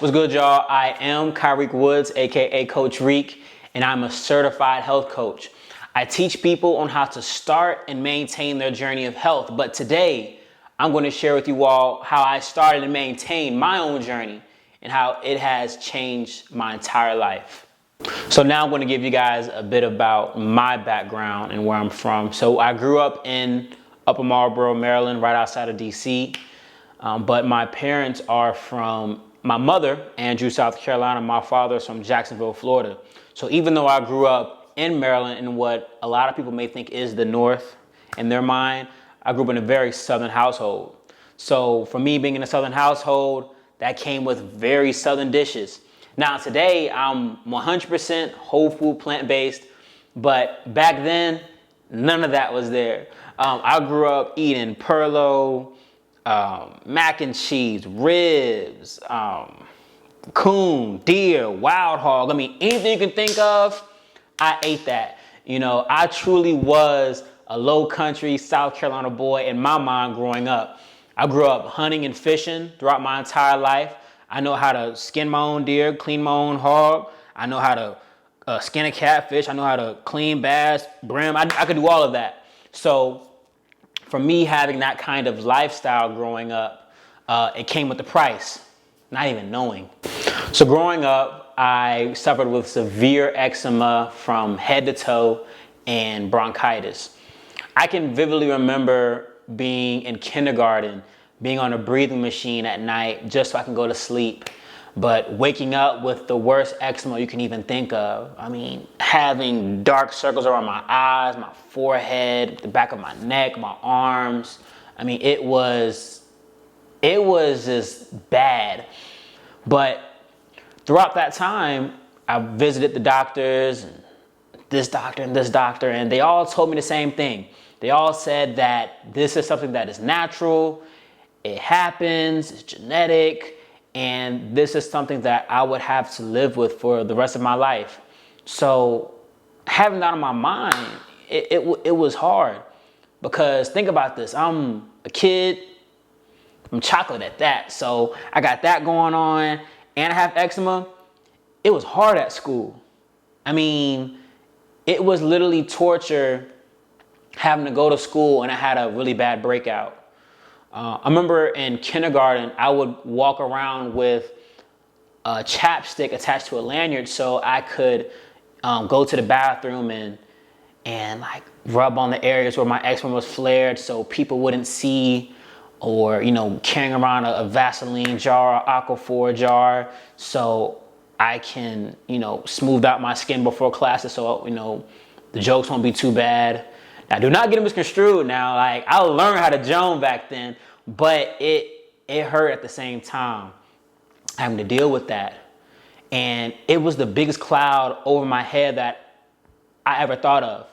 What's good, y'all? I am Kyreek Woods, aka Coach Reek, and I'm a certified health coach. I teach people on how to start and maintain their journey of health, but today I'm going to share with you all how I started and maintained my own journey and how it has changed my entire life. So now I'm going to give you guys a bit about my background and where I'm from. So I grew up in Upper Marlboro, Maryland, right outside of DC. But my parents are from, my mother, Andrews, South Carolina. My father is from Jacksonville, Florida. So even though I grew up in Maryland in what a lot of people may think is the North in their mind, I grew up in a very Southern household. So for me being in a Southern household, that came with very Southern dishes. Now today I'm 100% whole food, plant-based, but back then, none of that was there. I grew up eating Perlo, mac and cheese, ribs, coon, deer, wild hog. I mean, anything you can think of, I ate that. You know, I truly was a low country South Carolina boy in my mind growing up. I grew up hunting and fishing throughout my entire life. I know how to skin my own deer, clean my own hog. I know how to skin a catfish. I know how to clean bass, brim. I could do all of that. So for me, having that kind of lifestyle growing up, it came with the price, not even knowing. So growing up, I suffered with severe eczema from head to toe and bronchitis. I can vividly remember being in kindergarten, being on a breathing machine at night just so I can go to sleep, but waking up with the worst eczema you can even think of. I mean, having dark circles around my eyes, my forehead, the back of my neck, my arms. I mean, it was just bad. But throughout that time, I visited the doctors, and this doctor, and they all told me the same thing. They all said that this is something that is natural, it happens, it's genetic, and this is something that I would have to live with for the rest of my life. So having that on my mind, it was hard, because think about this. I'm a kid, I'm chocolate at that. So I got that going on and I have eczema. It was hard at school. I mean, it was literally torture having to go to school, and I had a really bad breakout. I remember in kindergarten, I would walk around with a chapstick attached to a lanyard so I could go to the bathroom and like rub on the areas where my eczema was flared so people wouldn't see, or, you know, carrying around a Vaseline jar or Aquaphor jar so I can, you know, smooth out my skin before classes so, you know, the jokes won't be too bad. Now, do not get misconstrued now. Like, I learned how to joan back then, but it hurt at the same time having to deal with that. And it was the biggest cloud over my head that I ever thought of.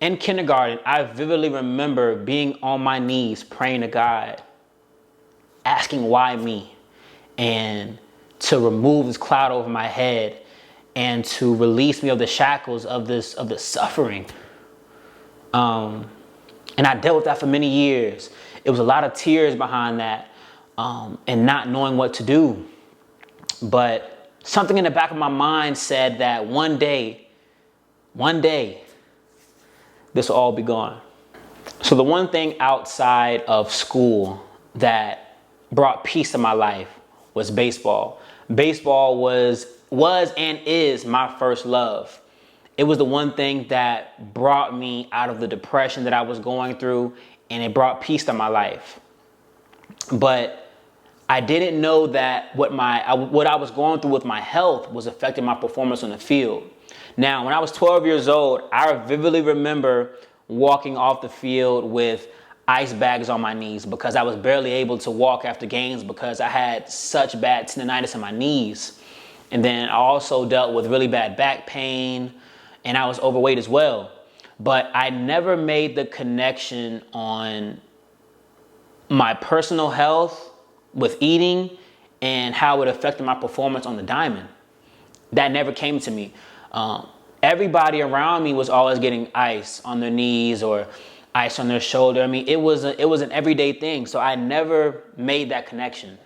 In kindergarten, I vividly remember being on my knees praying to God, asking why me, and to remove this cloud over my head and to release me of the shackles of this suffering. And I dealt with that for many years. It was a lot of tears behind that, and not knowing what to do. But something in the back of my mind said that one day, this will all be gone. So the one thing outside of school that brought peace to my life was baseball. Baseball was and is my first love. It was the one thing that brought me out of the depression that I was going through, and it brought peace to my life. But I didn't know that what I was going through with my health was affecting my performance on the field. Now, when I was 12 years old, I vividly remember walking off the field with ice bags on my knees because I was barely able to walk after games because I had such bad tendonitis in my knees. And then I also dealt with really bad back pain, and I was overweight as well. But I never made the connection on my personal health with eating and how it affected my performance on the diamond. That never came to me. Everybody around me was always getting ice on their knees or ice on their shoulder. I mean, it was an everyday thing. So I never made that connection.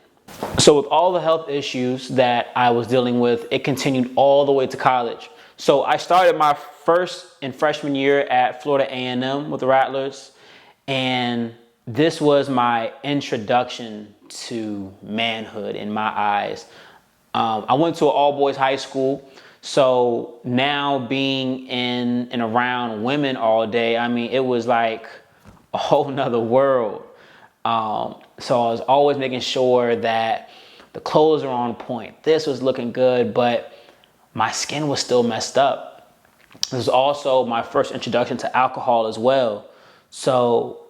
So with all the health issues that I was dealing with, it continued all the way to college. So I started my first and freshman year at Florida A&M with the Rattlers, and this was my introduction to manhood in my eyes. I went to an all-boys high school, so now being in and around women all day, I mean, it was like a whole nother world. So I was always making sure that the clothes are on point. This was looking good, but my skin was still messed up. This was also my first introduction to alcohol as well. So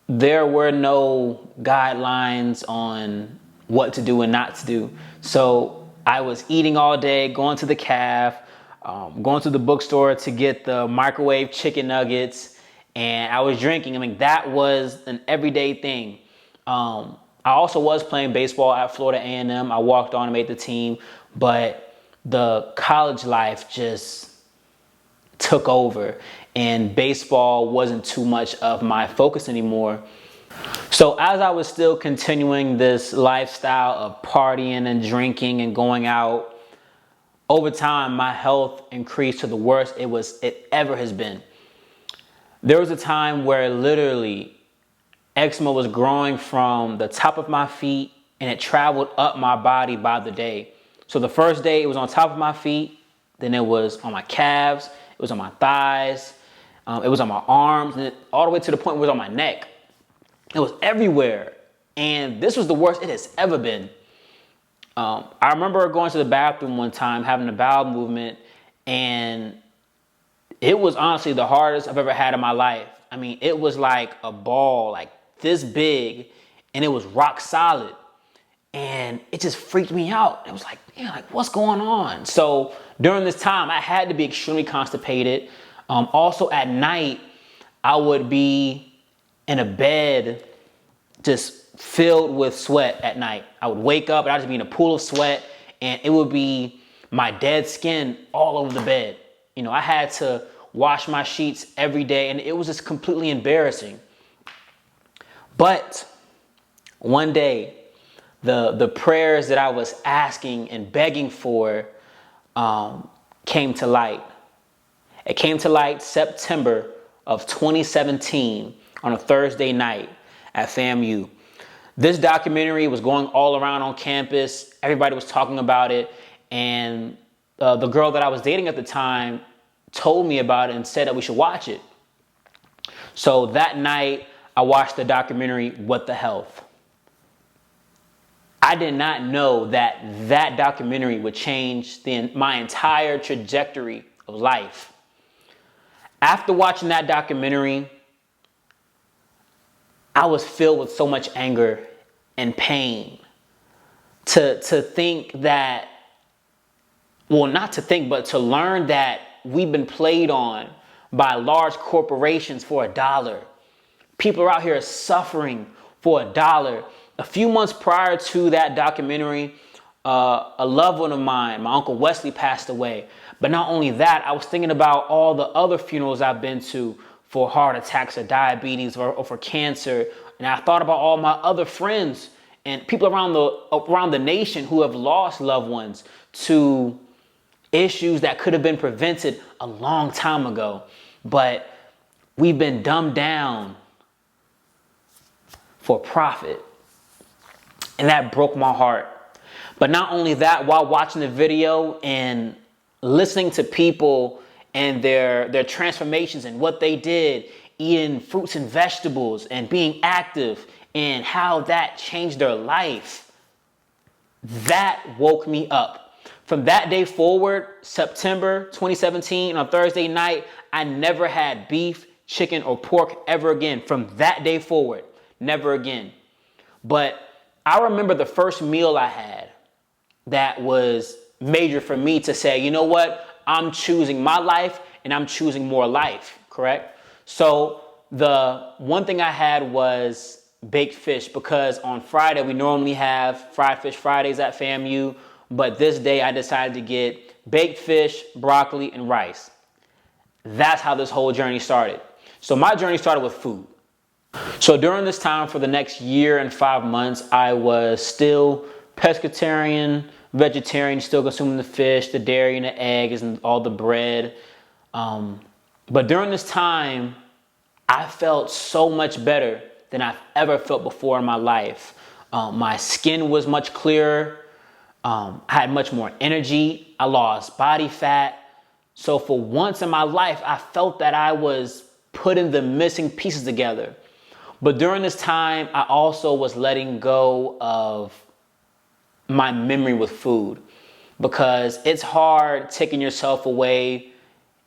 there were no guidelines on what to do and not to do. So I was eating all day, going to the calf, going to the bookstore to get the microwave chicken nuggets, and I was drinking. I mean, that was an everyday thing. I also was playing baseball at Florida A&M. I walked on and made the team, but the college life just took over, and baseball wasn't too much of my focus anymore. So as I was still continuing this lifestyle of partying and drinking and going out, over time my health increased to the worst it ever has been. There was a time where literally eczema was growing from the top of my feet and it traveled up my body by the day. So the first day it was on top of my feet, then it was on my calves, it was on my thighs, it was on my arms, and all the way to the point where it was on my neck. It was everywhere. And this was the worst it has ever been. I remember going to the bathroom one time, having a bowel movement, and it was honestly the hardest I've ever had in my life. I mean, it was like a ball, like this big, and it was rock solid. And it just freaked me out. It was like, man, like what's going on? So during this time, I had to be extremely constipated. Also at night, I would be in a bed just filled with sweat at night. I would wake up and I'd just be in a pool of sweat, and it would be my dead skin all over the bed. You know, I had to wash my sheets every day, and it was just completely embarrassing. But one day, the prayers that I was asking and begging for came to light. It came to light September of 2017 on a Thursday night at FAMU. This documentary was going all around on campus. Everybody was talking about it, and the girl that I was dating at the time told me about it and said that we should watch it. So that night, I watched the documentary, What the Health. I did not know that that documentary would change my entire trajectory of life. After watching that documentary, I was filled with so much anger and pain to think that, well, not to think, but to learn that we've been played on by large corporations for $1. People are out here suffering for $1. A few months prior to that documentary, a loved one of mine, my Uncle Wesley, passed away. But not only that, I was thinking about all the other funerals I've been to for heart attacks or diabetes or for cancer. And I thought about all my other friends and people around the nation who have lost loved ones to issues that could have been prevented a long time ago. But we've been dumbed down for profit. And that broke my heart. But not only that, while watching the video and listening to people and their transformations and what they did, eating fruits and vegetables and being active and how that changed their life, that woke me up. From that day forward, September 2017, on Thursday night, I never had beef, chicken, or pork ever again. From that day forward, never again. But I remember the first meal I had that was major for me to say, you know what? I'm choosing my life and I'm choosing more life, correct? So the one thing I had was baked fish, because on Friday we normally have fried fish Fridays at FAMU, but this day I decided to get baked fish, broccoli, and rice. That's how this whole journey started. So my journey started with food. So during this time, for the next year and 5 months, I was still pescatarian, vegetarian, still consuming the fish, the dairy, and the eggs, and all the bread. But during this time, I felt so much better than I've ever felt before in my life. My skin was much clearer. I had much more energy. I lost body fat. So for once in my life, I felt that I was putting the missing pieces together. But during this time, I also was letting go of my memory with food, because it's hard taking yourself away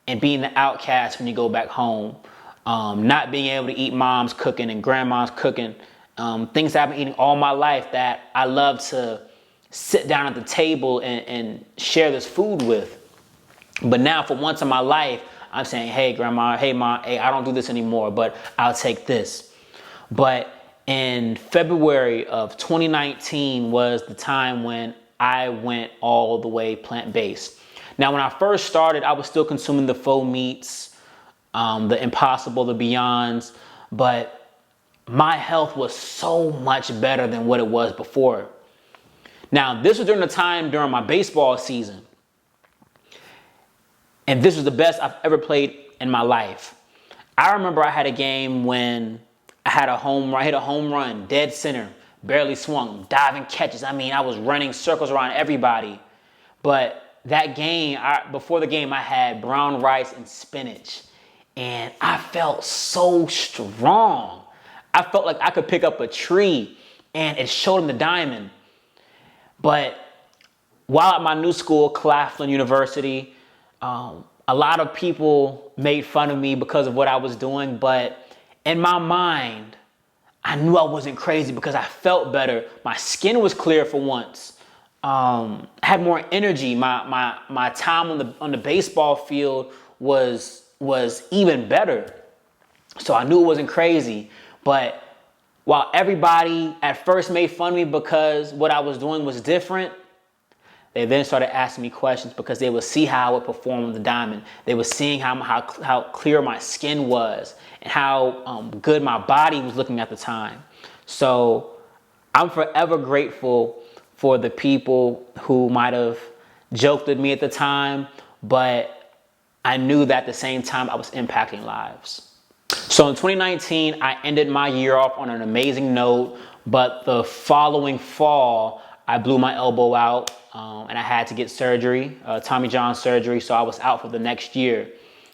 and being the outcast when you go back home. Not being able to eat mom's cooking and grandma's cooking. Things that I've been eating all my life that I love to sit down at the table and share this food with. But now for once in my life, I'm saying, hey grandma, hey mom, hey, I don't do this anymore, but I'll take this. But in February of 2019 was the time when I went all the way plant-based. Now, when I first started, I was still consuming the faux meats, the Impossible, the Beyonds, but my health was so much better than what it was before. Now, this was during the time during my baseball season. And this was the best I've ever played in my life. I remember I had a game when I hit a home run, dead center, barely swung, diving catches. I mean, I was running circles around everybody. But that game, before the game, I had brown rice and spinach. And I felt so strong. I felt like I could pick up a tree, and it showed in the diamond. But while at my new school, Claflin University, a lot of people made fun of me because of what I was doing, but in my mind, I knew I wasn't crazy because I felt better. My skin was clear for once. I had more energy. My time on the baseball field was even better. So I knew it wasn't crazy. But while everybody at first made fun of me because what I was doing was different, they then started asking me questions because they would see how I would perform on the diamond. They were seeing how clear my skin was and how good my body was looking at the time. So I'm forever grateful for the people who might have joked with me at the time, but I knew that at the same time I was impacting lives. So in 2019, I ended my year off on an amazing note, but the following fall, I blew my elbow out. And I had to get surgery, Tommy John surgery, so I was out for the next year.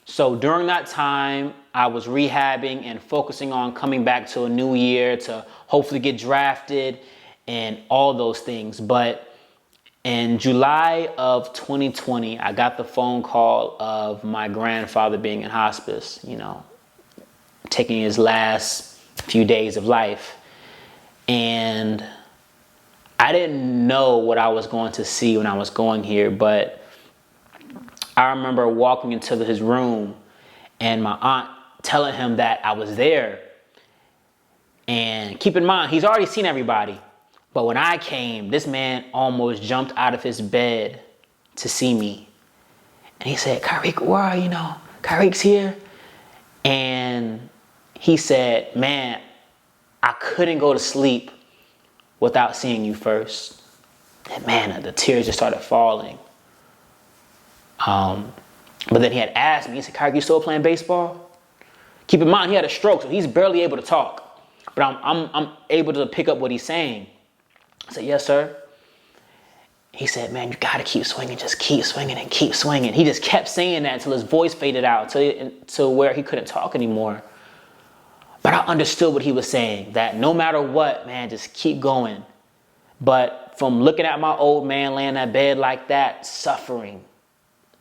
So during that time, I was rehabbing and focusing on coming back to a new year to hopefully get drafted and all those things. But in July of 2020, I got the phone call of my grandfather being in hospice, taking his last few days of life. And I didn't know what I was going to see when I was going here, but I remember walking into his room and my aunt telling him that I was there. And keep in mind, he's already seen everybody. But when I came, this man almost jumped out of his bed to see me. And he said, Kyrique, where are you now? Kyrique's here. And he said, man, I couldn't go to sleep without seeing you first. And man, the tears just started falling. But then he had asked me, he said, Kyrique, you still playing baseball? Keep in mind, he had a stroke, so he's barely able to talk. But I'm able to pick up what he's saying. I said, yes, sir. He said, man, you gotta keep swinging, just keep swinging and keep swinging. He just kept saying that until his voice faded out, to where he couldn't talk anymore. But I understood what he was saying, that no matter what, man, just keep going. But from looking at my old man laying in that bed like that, suffering,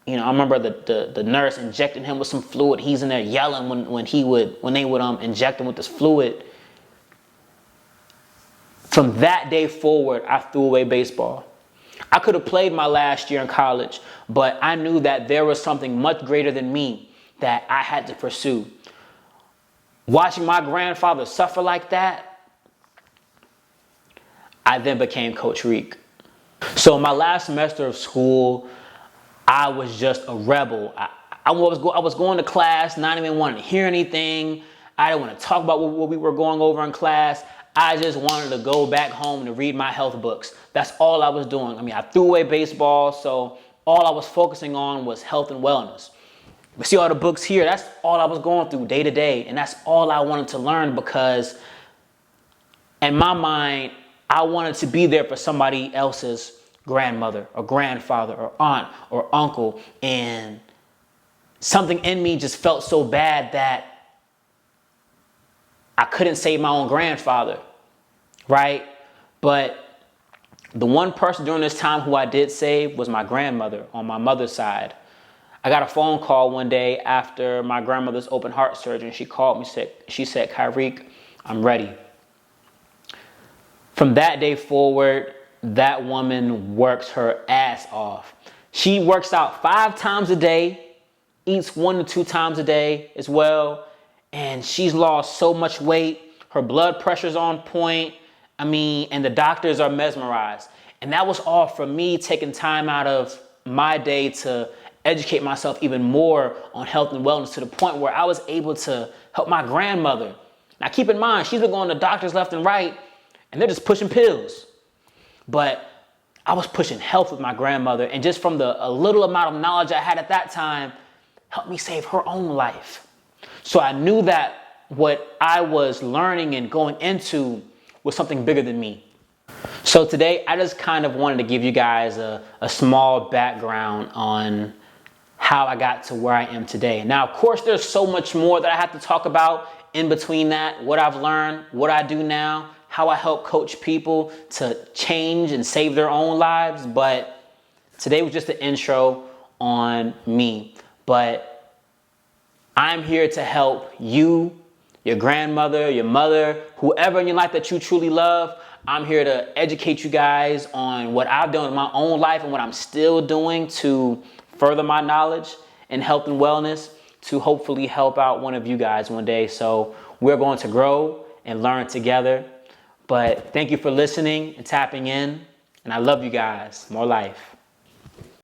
I remember the nurse injecting him with some fluid. He's in there yelling when they would inject him with this fluid. From that day forward, I threw away baseball. I could have played my last year in college, but I knew that there was something much greater than me that I had to pursue. Watching my grandfather suffer like that, I then became Coach Rique. So in my last semester of school, I was just a rebel. I was going to class, not even wanting to hear anything. I didn't want to talk about what we were going over in class. I just wanted to go back home to read my health books. That's all I was doing. I mean, I threw away baseball, so all I was focusing on was health and wellness. But see all the books here, that's all I was going through day to day, and that's all I wanted to learn because in my mind, I wanted to be there for somebody else's grandmother or grandfather or aunt or uncle, and something in me just felt so bad that I couldn't save my own grandfather, right? But the one person during this time who I did save was my grandmother on my mother's side. I got a phone call one day after my grandmother's open heart surgery. She called me, she said, Kyrique, I'm ready. From that day forward, that woman works her ass off. She works out 5 times a day, eats 1 to 2 times a day as well. And she's lost so much weight. Her blood pressure's on point. And the doctors are mesmerized. And that was all for me taking time out of my day to educate myself even more on health and wellness to the point where I was able to help my grandmother. Now keep in mind, she's been going to doctors left and right, and they're just pushing pills. But I was pushing health with my grandmother, and just from a little amount of knowledge I had at that time, helped me save her own life. So I knew that what I was learning and going into was something bigger than me. So today, I just kind of wanted to give you guys a small background on how I got to where I am today. Now, of course, there's so much more that I have to talk about in between that, what I've learned, what I do now, how I help coach people to change and save their own lives. But today was just an intro on me. But I'm here to help you, your grandmother, your mother, whoever in your life that you truly love. I'm here to educate you guys on what I've done in my own life and what I'm still doing to further my knowledge in health and wellness to hopefully help out one of you guys one day. So we're going to grow and learn together. But thank you for listening and tapping in. And I love you guys. More life.